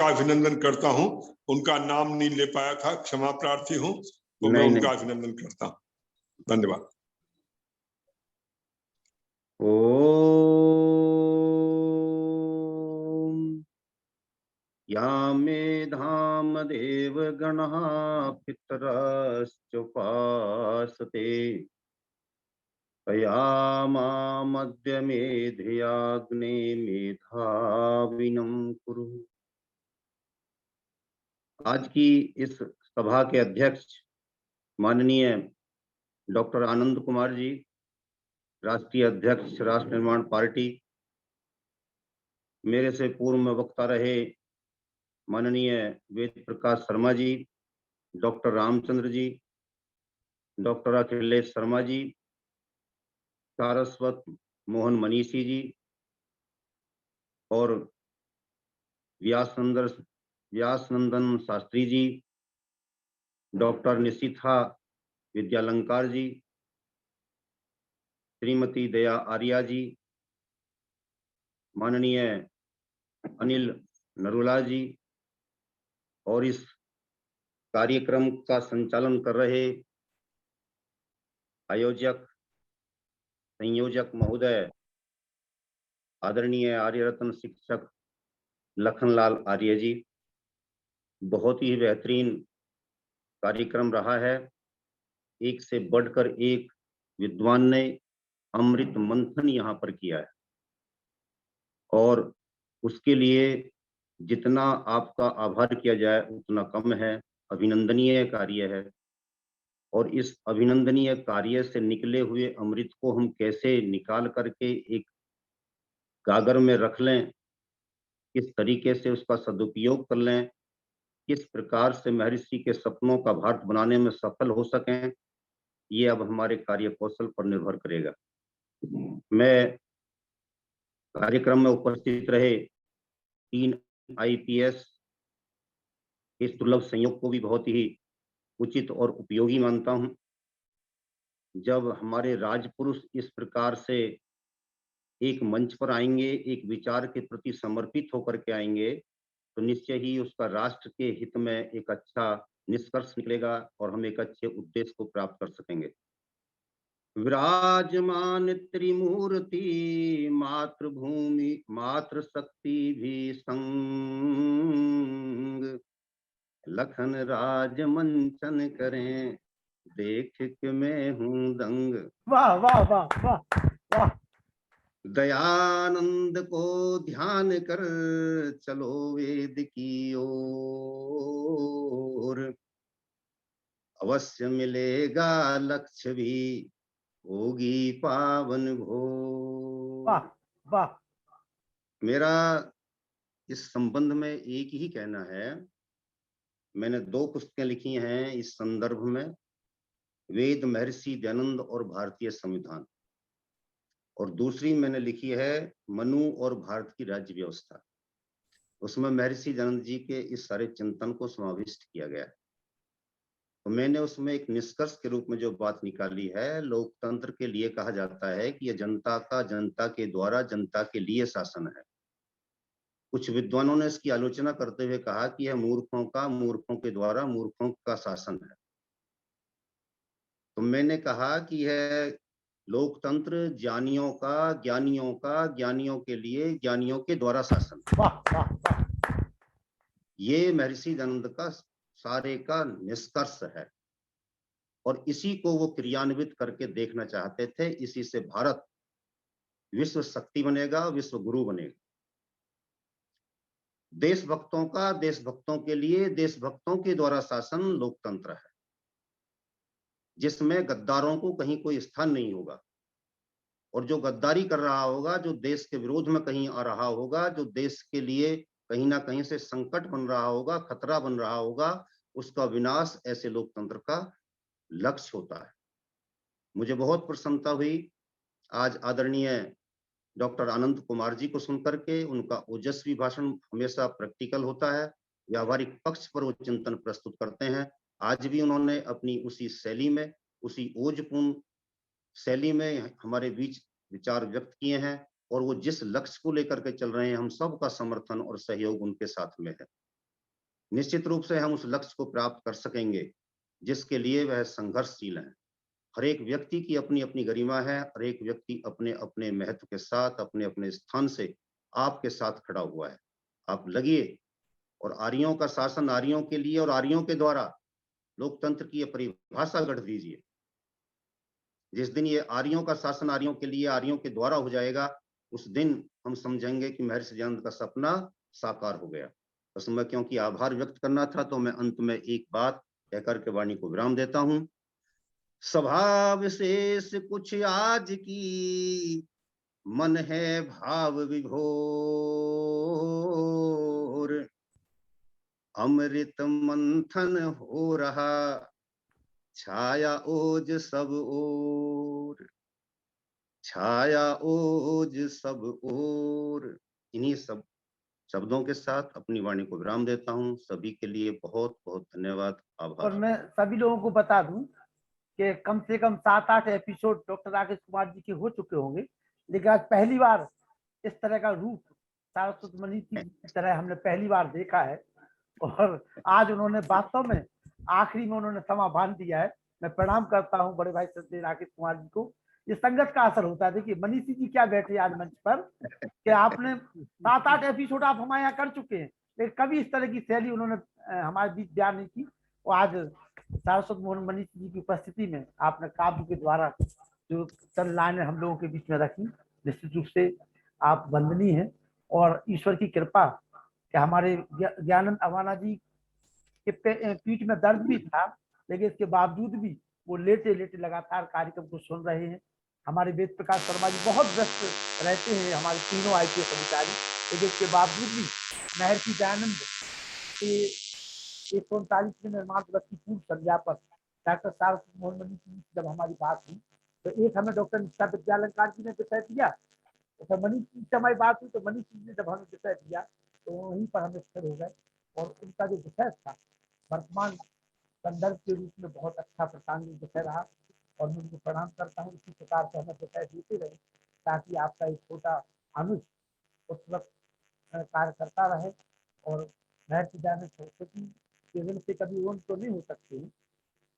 अभिनंदन करता हूं। उनका नाम नहीं ले पाया था, क्षमा प्रार्थी हूं, तो मैं नहीं, उनका अभिनंदन करता हूं। धन्यवाद। ओम या मे धाम देव गणः पितरश्चोपासते तया मामद्य मेधियाग्ने मेधाविनं कुरु। आज की इस सभा के अध्यक्ष माननीय डॉक्टर आनंद कुमार जी, राष्ट्रीय अध्यक्ष राष्ट्र निर्माण पार्टी, मेरे से पूर्व में वक्ता रहे माननीय वेद प्रकाश शर्मा जी, डॉक्टर रामचंद्र जी, डॉक्टर अखिलेश शर्मा जी, सारस्वत मोहन मनीषी जी और व्यासनंदन शास्त्री जी, डॉक्टर निशिथा विद्यालंकार जी, श्रीमती दया आर्या जी, माननीय अनिल नरुला जी और इस कार्यक्रम का संचालन कर रहे आयोजक संयोजक महोदय आदरणीय आर्यरत्न शिक्षक लखनलाल आर्य जी। बहुत ही बेहतरीन कार्यक्रम रहा है। एक से बढ़कर एक विद्वान ने अमृत मंथन यहाँ पर किया है और उसके लिए जितना आपका आभार किया जाए उतना कम है। अभिनंदनीय कार्य है और इस अभिनंदनीय कार्य से निकले हुए अमृत को हम कैसे निकाल करके एक गागर में रख लें, किस तरीके से उसका सदुपयोग कर लें, किस प्रकार से महर्षि के सपनों का भारत बनाने में सफल हो सकें, ये अब हमारे कार्य कौशल पर निर्भर करेगा। मैं कार्यक्रम में उपस्थित रहे 3 IPS इस दुर्लभ संयोग को भी बहुत ही उचित और उपयोगी मानता हूं। जब हमारे राजपुरुष इस प्रकार से एक मंच पर आएंगे, एक विचार के प्रति समर्पित होकर के आएंगे, तो निश्चय ही उसका राष्ट्र के हित में एक अच्छा निष्कर्ष निकलेगा और हम एक अच्छे उद्देश्य को प्राप्त कर सकेंगे। विराजमान त्रिमूर्ति मातृभूमि मातृशक्ति भी संग, लखन राज मंचन करें देख के मैं हूं दंग। वाह वाह वाह वाह वाह। दयानंद को ध्यान कर चलो वेद की ओर, अवश्य मिलेगा लक्ष्य भी होगी पावन घोर। वाह वाह। मेरा इस संबंध में एक ही कहना है। मैंने 2 पुस्तकें लिखी हैं इस संदर्भ में, वेद महर्षि दयानंद और भारतीय संविधान, और दूसरी मैंने लिखी है मनु और भारत की राज्य व्यवस्था। उसमें महर्षि दयानंद जी के इस सारे चिंतन को समाविष्ट किया गया है। तो मैंने उसमें एक निष्कर्ष के रूप में जो बात निकाली है, लोकतंत्र के लिए कहा जाता है कि यह जनता का जनता के द्वारा जनता के लिए शासन है। कुछ विद्वानों ने इसकी आलोचना करते हुए कहा कि यह मूर्खों का मूर्खों के द्वारा मूर्खों का शासन है। तो मैंने कहा कि यह लोकतंत्र ज्ञानियों का ज्ञानियों के लिए ज्ञानियों के द्वारा शासन। वाह वाह वाह। ये महर्षि दयानंद का सारे का निष्कर्ष है और इसी को वो क्रियान्वित करके देखना चाहते थे। इसी से भारत विश्व शक्ति बनेगा, विश्व गुरु बनेगा। देशभक्तों का देशभक्तों के लिए देशभक्तों के द्वारा शासन लोकतंत्र है, जिसमें गद्दारों को कहीं कोई स्थान नहीं होगा और जो गद्दारी कर रहा होगा, जो देश के विरोध में कहीं आ रहा होगा, जो देश के लिए कहीं ना कहीं से संकट बन रहा होगा, खतरा बन रहा होगा, उसका विनाश ऐसे लोकतंत्र का लक्ष्य होता है। मुझे बहुत प्रसन्नता हुई आज आदरणीय डॉक्टर आनंद कुमार जी को सुनकर के। उनका ओजस्वी भाषण हमेशा प्रैक्टिकल होता है, व्यावहारिक पक्ष पर वो चिंतन प्रस्तुत करते हैं। आज भी उन्होंने अपनी उसी शैली में, उसी ओजपूर्ण शैली में हमारे बीच विचार व्यक्त किए हैं और वो जिस लक्ष्य को लेकर के चल रहे हैं, हम सबका समर्थन और सहयोग उनके साथ में है। निश्चित रूप से हम उस लक्ष्य को प्राप्त कर सकेंगे जिसके लिए वह संघर्षशील है। हर एक व्यक्ति की अपनी अपनी गरिमा है, हर एक व्यक्ति अपने अपने महत्व के साथ अपने अपने स्थान से आपके साथ खड़ा हुआ है। आप लगिए और आर्यों का शासन आर्यों के लिए और आर्यों के द्वारा लोकतंत्र की परिभाषा गढ़ दीजिए। जिस दिन ये आर्यों का शासन आर्यों के लिए आर्यों के द्वारा हो जाएगा, उस दिन हम समझेंगे कि महर्षि दयानंद का सपना साकार हो गया। बस मैं क्योंकि आभार व्यक्त करना था तो मैं अंत में एक बात कहकर के वाणी को विराम देता हूं। सभा विशेष कुछ आज की, मन है भाव विभोर, अमृत मंथन हो रहा, छाया ओज सब ओर, छाया ओज सब ओर। इन्हीं सब शब्दों के साथ अपनी वाणी को विराम देता हूं। सभी के लिए बहुत बहुत धन्यवाद, और आभार। मैं सभी लोगों को बता दूं कि कम से कम 7-8 एपिसोड डॉक्टर राकेश कुमार जी के हो चुके होंगे, लेकिन आज पहली बार इस तरह का रूप सारस्वत मणि की तरह हमने पहली बार देखा है। और आज उन्होंने वास्तव में आखिरी में उन्होंने समा बांध दिया है। मैं प्रणाम करता हूं बड़े भाई श्री राकेश कुमार जी को। ये संगत का असर होता है। देखिए मनीषी जी क्या बैठे आज मंच पर कि आपने 7-8 एपिसोड आप हमारे यहाँ कर चुके हैं, लेकिन कभी इस तरह की शैली उन्होंने हमारे बीच बयान नहीं की। और आज सारस्वत मोहन मनीषी जी की उपस्थिति में आपने काव्य के द्वारा जो चंद लाइनें हम लोगों के बीच में रखी, निश्चित रूप से आप वंदनीय हैं। और ईश्वर की कृपा कि हमारे ज्ञानंद अवाना जी के पीठ में दर्द भी था, लेकिन इसके बावजूद भी वो लेटे लेटे लगातार कार्यक्रम को सुन रहे हैं। हमारे वेद प्रकाश शर्मा जी बहुत व्यस्त रहते हैं, हमारे तीनों IPS अधिकारी, लेकिन इसके बावजूद भी महर्षि दयानंद के 139वें निर्माण दिवस की पूर्व संध्या पर डॉक्टर सारस्वत मोहन मणि जी जब हमारी बात हुई तो एक हमें डॉक्टर निष्ठा विद्यालंकार जी ने विषय दिया, तो मनीष जी से हमारी बात हुई तो मनीष जी ने जब हमें विषय दिया तो वहीं पर हम स्थिर हो गए। और उनका जो विषय था वर्तमान संदर्भ के रूप में बहुत अच्छा प्रासंगिक विषय रहा। और मैं उनको प्रणाम करता हूँ। इसी प्रकार से हमें विषय देते रहे ताकि आपका एक छोटा अनुज उस वक्त कार्य करता रहे। और महर्षि दयानंद सरस्वती के ऋण से कभी ऋण तो नहीं हो सकते हैं,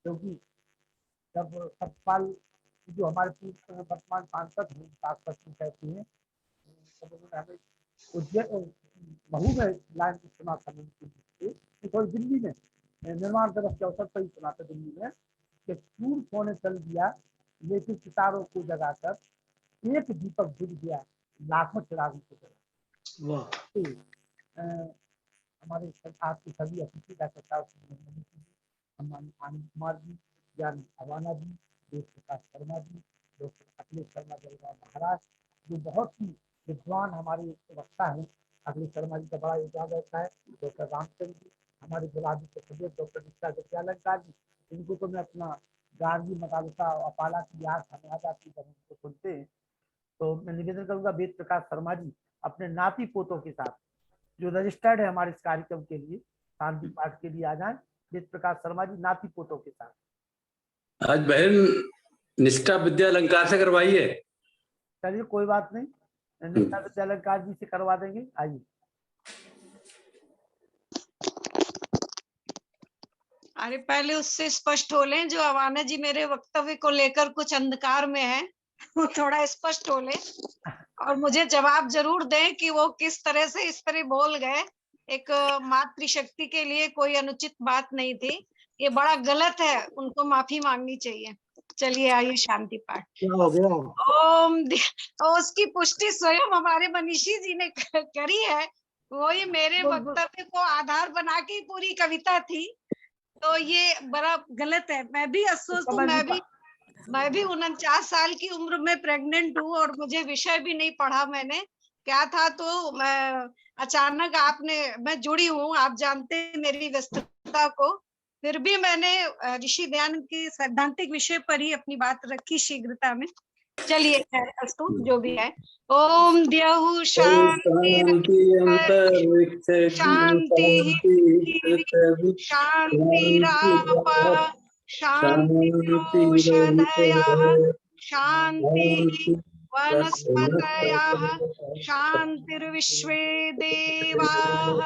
क्योंकि जब सतपाल जो हमारे पूर्व वर्तमान सांसद हैं शाश्वती कहते हैं, तब उन्होंने हमें उज्जैन महू में लाइन सुना था और दिल्ली में निर्माण दिवस के अवसर पर ही सुना था दिल्ली में कि सूर्य सोने चल दिया लेकिन सितारों को जगाकर एक दीपक बुझ गया लाखों चिरागों को जगा। हमारे आपके सभी अतिथि डॉक्टर आनंद कुमार जी, ज्ञान अवाना जी, देव प्रकाश शर्मा जी, डॉक्टर अखिलेश शर्मा जलगांव महाराष्ट्र, जो बहुत ही विद्वान हमारे वक्ता हैं। अखिलेश शर्मा जी का बड़ा योगदान रहता है। डॉक्टर रामचंद्र जी, हमारे गुलाबी के सदस्य डॉक्टर निष्ठा विद्यालंकार जी, इनको तो मैं अपना गार्गी मतालता और अपाला की याद हमें आ जाती है जब उनको सुनते हैं। तो मैं निवेदन करूंगा वेद प्रकाश शर्मा जी अपने नाती पोतों के साथ जो रजिस्टर्ड है हमारे इस कार्यक्रम के लिए शांति पाठ के लिए आ जाएं। वेद प्रकाश शर्मा जी नाती पोतों के साथ। आज बहन निष्ठा विद्यालंकार से करवाइए। चलिए कोई बात नहीं, निष्ठा विद्यालंकार जी से करवा देंगे। आइए। अरे पहले उससे स्पष्ट हो लें, जो अवाना जी मेरे वक्तव्य को लेकर कुछ अंधकार में है वो थोड़ा स्पष्ट हो ले और मुझे जवाब जरूर दें कि वो किस तरह से इस तरह बोल गए। एक मातृशक्ति के लिए कोई अनुचित बात नहीं थी, ये बड़ा गलत है, उनको माफी मांगनी चाहिए। चलिए आइए शांति पाठ। ओम उसकी पुष्टि स्वयं हमारे मनीषी जी ने करी है। वही मेरे वक्तव्य को आधार बना के पूरी कविता थी, तो ये बड़ा गलत है। मैं भी अफसोस हूँ, मैं भी 49 साल की उम्र में प्रेग्नेंट हूँ और मुझे विषय भी नहीं पढ़ा मैंने क्या था। तो मैं अचानक मैं जुड़ी हूँ, आप जानते हैं मेरी व्यस्तता को, फिर भी मैंने ऋषि दयानंद की सैद्धांतिक विषय पर ही अपनी बात रखी शीघ्रता में। चलिए जो भी है। ओम द्यौः शांति शांति शांतिराप शांतिरोषधयः शांति वनस्पतयः शांतिर्विश्वे देवाः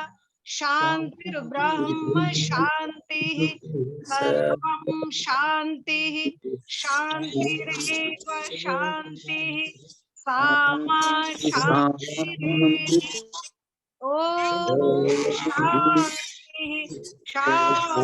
शांतिर्ब्रह्म शांतिः सर्वं शांतिः शांतिरेव शांतिः सामा शांतिरेव। ओम शांति शांति।